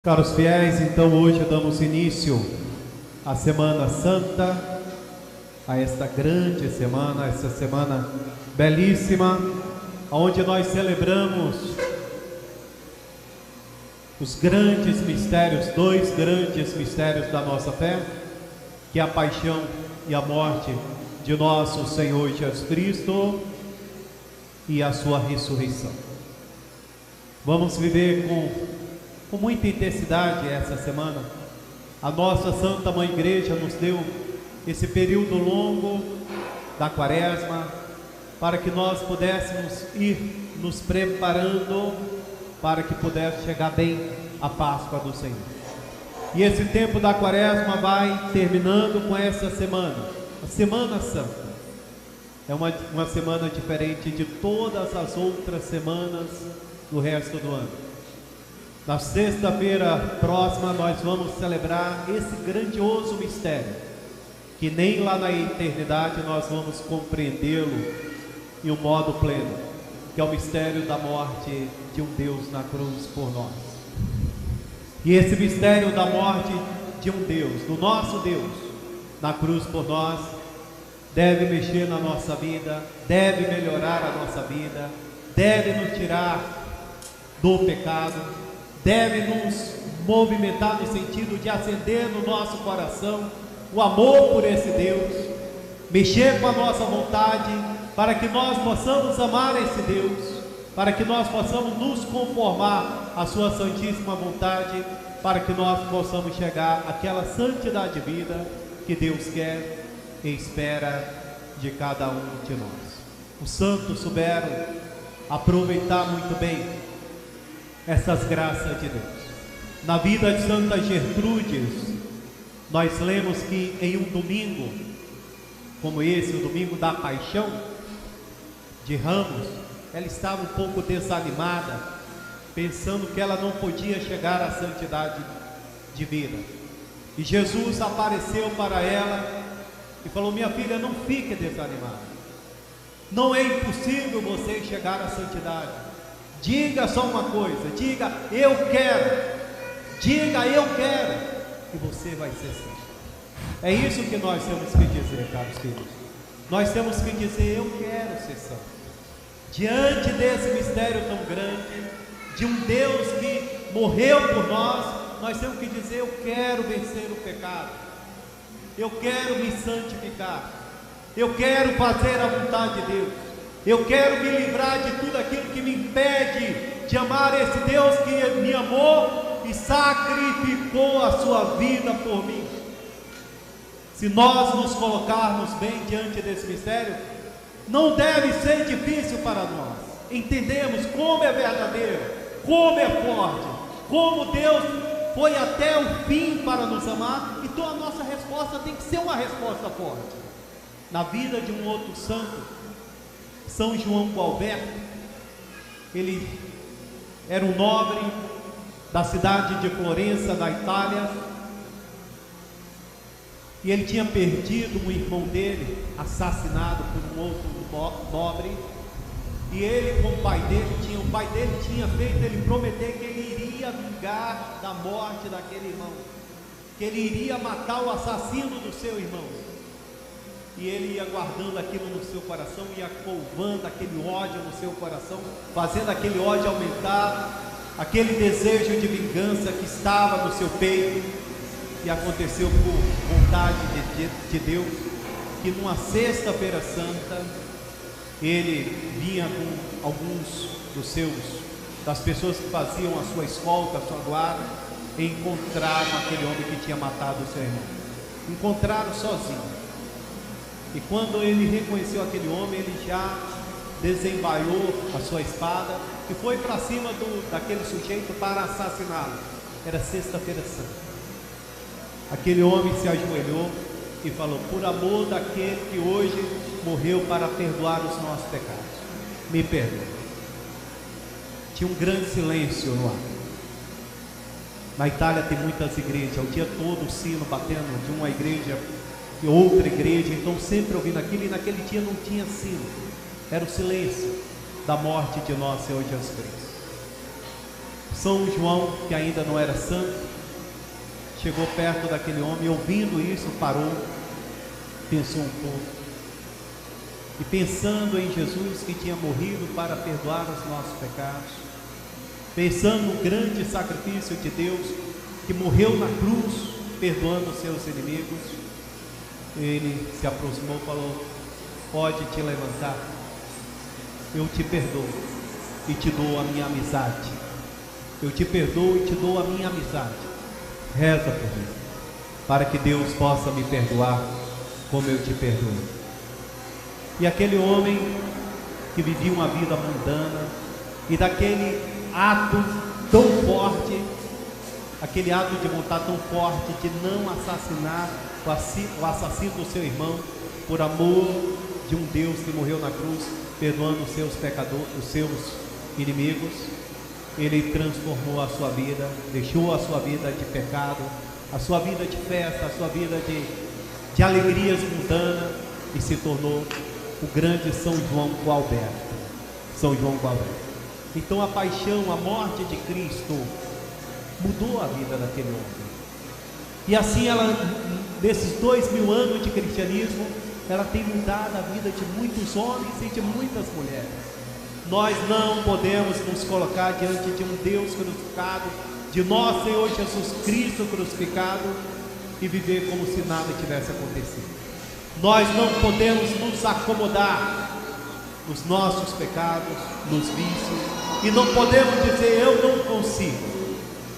Caros fiéis, então hoje damos início à Semana Santa, a esta grande semana, essa semana belíssima, onde nós celebramos os grandes mistérios, dois grandes mistérios da nossa fé, que é a paixão e a morte de nosso Senhor Jesus Cristo e a sua ressurreição. Vamos viver com muita intensidade essa semana. A nossa Santa Mãe Igreja nos deu esse período longo da Quaresma para que nós pudéssemos ir nos preparando para que pudesse chegar bem a Páscoa do Senhor. E esse tempo da Quaresma vai terminando com essa semana, a Semana Santa. É uma semana diferente de todas as outras semanas do resto do ano. Na sexta-feira próxima nós vamos celebrar esse grandioso mistério, que nem lá na eternidade nós vamos compreendê-lo em um modo pleno, que é o mistério da morte de um Deus na cruz por nós. E esse mistério da morte de um Deus, do nosso Deus, na cruz por nós, deve mexer na nossa vida, deve melhorar a nossa vida, deve nos tirar do pecado, deve nos movimentar no sentido de acender no nosso coração o amor por esse Deus, mexer com a nossa vontade, para que nós possamos amar esse Deus, para que nós possamos nos conformar à sua santíssima vontade, para que nós possamos chegar àquela santidade de vida que Deus quer e espera de cada um de nós. Os santos souberam aproveitar muito bem essas graças de Deus. Na vida de Santa Gertrudes, nós lemos que em um domingo como esse, o domingo da Paixão de Ramos, ela estava um pouco desanimada, pensando que ela não podia chegar à santidade de vida. E Jesus apareceu para ela e falou: minha filha, não fique desanimada, não é impossível você chegar à santidade. Diga só uma coisa, diga eu quero, diga eu quero, e você vai ser santo. É isso que nós temos que dizer, caros filhos. Nós temos que dizer eu quero ser santo. Diante desse mistério tão grande, de um Deus que morreu por nós temos que dizer eu quero vencer o pecado, eu quero me santificar, eu quero fazer a vontade de Deus, eu quero me livrar de tudo aquilo que me impede de amar esse Deus que me amou e sacrificou a sua vida por mim. Se nós nos colocarmos bem diante desse mistério, não deve ser difícil para nós. Entendemos como é verdadeiro, como é forte, como Deus foi até o fim para nos amar. Então a nossa resposta tem que ser uma resposta forte. Na vida de um outro santo, São João Gualberto, ele era um nobre da cidade de Florença, da Itália, e ele tinha perdido um irmão dele, assassinado por um outro nobre, e ele com o pai dele tinha feito ele prometer que ele iria vingar da morte daquele irmão, que ele iria matar o assassino do seu irmão. E ele ia guardando aquilo no seu coração, ia couvando aquele ódio no seu coração, fazendo aquele ódio aumentar, aquele desejo de vingança que estava no seu peito. E aconteceu por vontade de Deus, que numa sexta-feira santa, ele vinha com alguns das pessoas que faziam a sua escolta, a sua guarda, e encontraram aquele homem que tinha matado o seu irmão. Encontraram sozinho. E quando ele reconheceu aquele homem, ele já desembaiou a sua espada e foi para cima daquele sujeito para assassiná-lo. Era sexta-feira santa. Aquele homem se ajoelhou e falou: por amor daquele que hoje morreu para perdoar os nossos pecados, me perdoe. Tinha um grande silêncio no ar. Na Itália tem muitas igrejas, o dia todo o sino batendo de uma igreja e outra igreja, então sempre ouvindo aquilo, e naquele dia não tinha sino, era o silêncio da morte de nosso Senhor Jesus Cristo. São João, que ainda não era santo, chegou perto daquele homem, ouvindo isso, parou, pensou um pouco, e pensando em Jesus que tinha morrido para perdoar os nossos pecados, pensando no grande sacrifício de Deus que morreu na cruz, perdoando os seus inimigos, ele se aproximou e falou: pode te levantar, eu te perdoo e te dou a minha amizade. Eu te perdoo e te dou a minha amizade. Reza por mim, para que Deus possa me perdoar como eu te perdoo. E aquele homem que vivia uma vida mundana, e daquele ato tão forte, aquele ato de vontade tão forte de não assassinar o assassino do seu irmão, por amor de um Deus que morreu na cruz, perdoando os seus pecadores, os seus inimigos, ele transformou a sua vida, deixou a sua vida de pecado, a sua vida de festa, a sua vida de alegrias mundanas, e se tornou o grande São João Gualberto. São João Gualberto. Então a paixão, a morte de Cristo mudou a vida daquele homem. E assim ela, nesses 2000 anos de cristianismo, ela tem mudado a vida de muitos homens e de muitas mulheres. Nós não podemos nos colocar diante de um Deus crucificado, de nosso Senhor Jesus Cristo crucificado, e viver como se nada tivesse acontecido. Nós não podemos nos acomodar nos nossos pecados, nos vícios, e não podemos dizer: eu não consigo.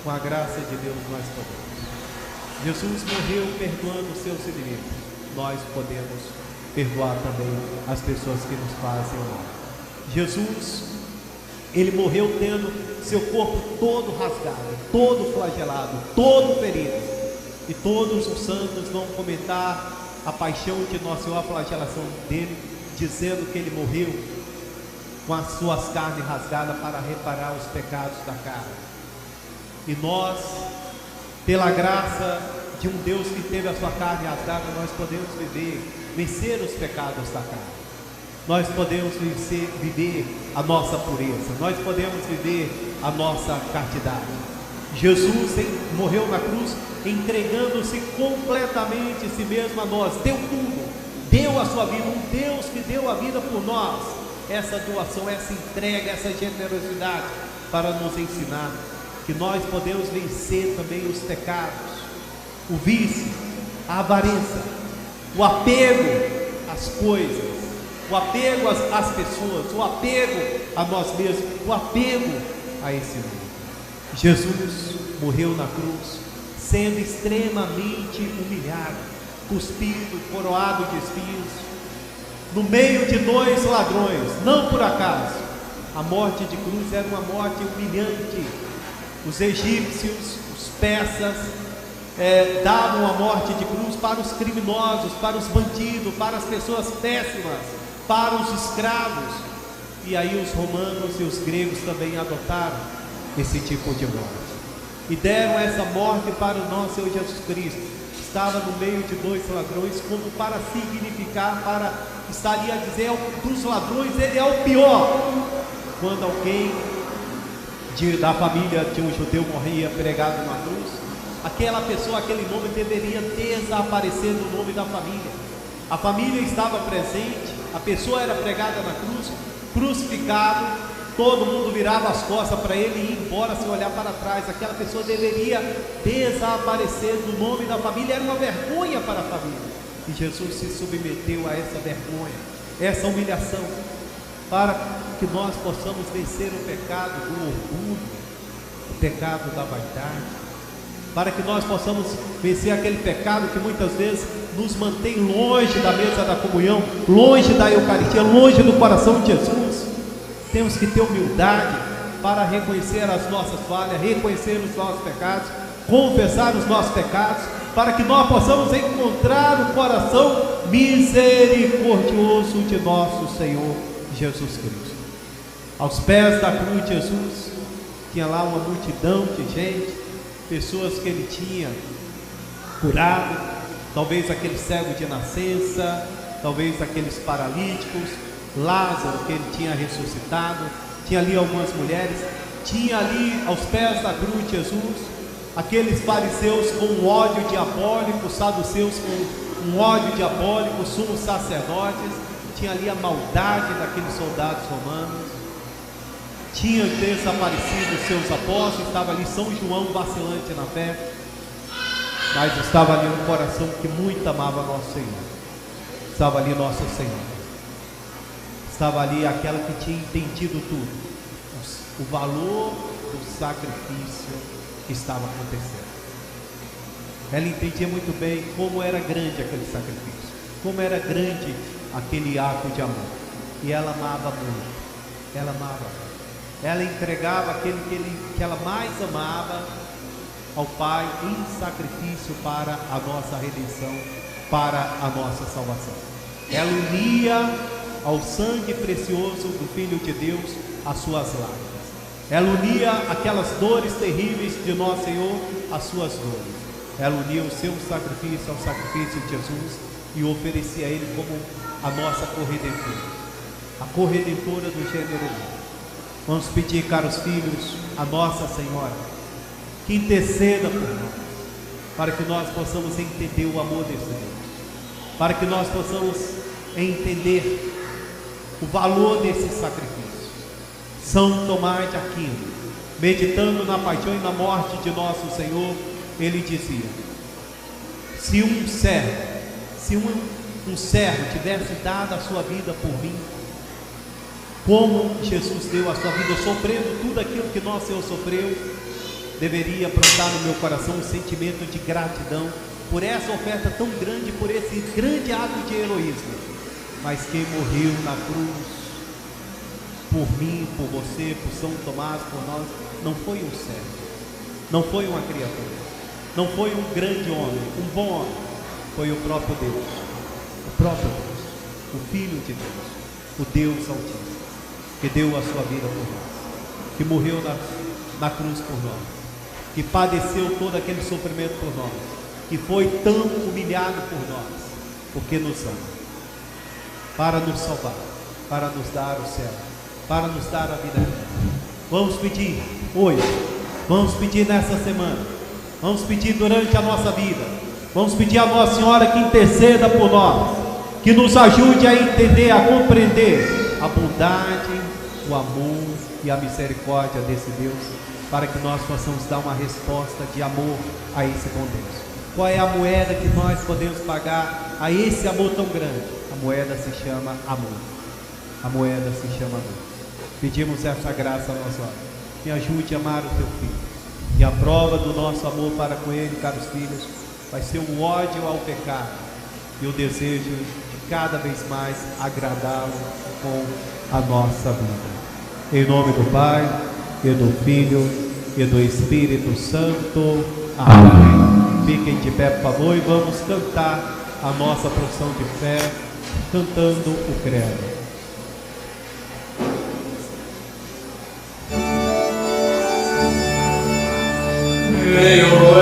Com a graça de Deus nós podemos. Jesus morreu perdoando os seus inimigos. Nós podemos perdoar também as pessoas que nos fazem mal. Jesus, ele morreu tendo seu corpo todo rasgado, todo flagelado, todo ferido. E todos os santos vão comentar a paixão de Nosso Senhor, a flagelação dele, dizendo que ele morreu com as suas carnes rasgadas para reparar os pecados da carne. E nós, pela graça de um Deus que teve a sua carne rasgada, nós podemos vencer os pecados da carne. Nós podemos viver a nossa pureza, nós podemos viver a nossa castidade. Jesus morreu na cruz, entregando-se completamente si mesmo a nós, deu tudo, deu a sua vida, um Deus que deu a vida por nós. Essa doação, essa entrega, essa generosidade, para nos ensinar que nós podemos vencer também os pecados, o vício, a avareza, o apego às coisas, o apego às pessoas, o apego a nós mesmos, o apego a esse mundo. Jesus morreu na cruz, sendo extremamente humilhado, cuspido, coroado de espinhos, no meio de 2 ladrões. Não por acaso, a morte de cruz era uma morte humilhante. Os egípcios, os persas, davam a morte de cruz para os criminosos, para os bandidos, para as pessoas péssimas, para os escravos. E aí os romanos e os gregos também adotaram esse tipo de morte e deram essa morte para o nosso Senhor Jesus Cristo. Estava no meio de 2 ladrões, como para significar, estaria a dizer dos ladrões, ele é o pior. Quando alguém da família de um judeu morria pregado na cruz, aquela pessoa, aquele nome deveria desaparecer do nome da família. A família estava presente, a pessoa era pregada na cruz, crucificado, todo mundo virava as costas para ele e ia embora sem olhar para trás. Aquela pessoa deveria desaparecer do nome da família, era uma vergonha para a família. E Jesus se submeteu a essa vergonha, essa humilhação, para que nós possamos vencer o pecado do orgulho, o pecado da vaidade, para que nós possamos vencer aquele pecado que muitas vezes nos mantém longe da mesa da comunhão, longe da Eucaristia, longe do coração de Jesus. Temos que ter humildade para reconhecer as nossas falhas, reconhecer os nossos pecados, confessar os nossos pecados, para que nós possamos encontrar o coração misericordioso de nosso Senhor Jesus Cristo. Aos pés da cruz de Jesus, tinha lá uma multidão de gente, pessoas que ele tinha curado, talvez aquele cego de nascença, talvez aqueles paralíticos, Lázaro que ele tinha ressuscitado, tinha ali algumas mulheres, tinha ali aos pés da cruz de Jesus aqueles fariseus com um ódio diabólico, saduceus com um ódio diabólico, sumos sacerdotes, tinha ali a maldade daqueles soldados romanos, tinha desaparecido os seus apóstolos, estava ali São João vacilante na fé, mas estava ali um coração que muito amava nosso Senhor, estava ali Nosso Senhor, estava ali aquela que tinha entendido tudo, o valor do sacrifício que estava acontecendo. Ela entendia muito bem como era grande aquele sacrifício, como era grande aquele ato de amor, e ela amava muito, ela amava, ela entregava aquele que ela mais amava ao Pai em sacrifício para a nossa redenção, para a nossa salvação. Ela unia ao sangue precioso do Filho de Deus as suas lágrimas. Ela unia aquelas dores terríveis de nosso Senhor às suas dores. Ela unia o seu sacrifício ao sacrifício de Jesus e oferecia a Ele como a nossa corredentora, a corredentora do gênero humano. Vamos pedir, caros filhos, a Nossa Senhora que interceda por nós, para que nós possamos entender o amor desse Deus, para que nós possamos entender o valor desse sacrifício. São Tomás de Aquino, meditando na paixão e na morte de nosso Senhor, ele dizia: se um servo tivesse dado a sua vida por mim, como Jesus deu a sua vida, sofrendo tudo aquilo que nosso Senhor sofreu, deveria brotar no meu coração um sentimento de gratidão por essa oferta tão grande, por esse grande ato de heroísmo. Mas quem morreu na cruz por mim, por você, por São Tomás, por nós, não foi um servo, não foi uma criatura, não foi um grande homem, um bom homem, foi o próprio Deus, o Filho de Deus, o Deus Altíssimo, que deu a sua vida por nós, que morreu na cruz por nós, que padeceu todo aquele sofrimento por nós, que foi tão humilhado por nós, porque nos ama, para nos salvar, para nos dar o céu, para nos dar a vida eterna. Vamos pedir hoje, vamos pedir nessa semana, vamos pedir durante a nossa vida, vamos pedir a Nossa Senhora que interceda por nós, que nos ajude a entender, a compreender a bondade, o amor e a misericórdia desse Deus, para que nós possamos dar uma resposta de amor a esse bom Deus. Qual é a moeda que nós podemos pagar a esse amor tão grande? A moeda se chama amor. A moeda se chama amor. Pedimos essa graça a Nossa Senhora. Me ajude a amar o teu filho. E a prova do nosso amor para com ele, caros filhos, vai ser o ódio ao pecado e o desejo de cada vez mais agradá-lo com a nossa vida. Em nome do Pai, e do Filho, e do Espírito Santo. Amém. Fiquem de pé, por favor, e vamos cantar a nossa profissão de fé, cantando o credo. Creio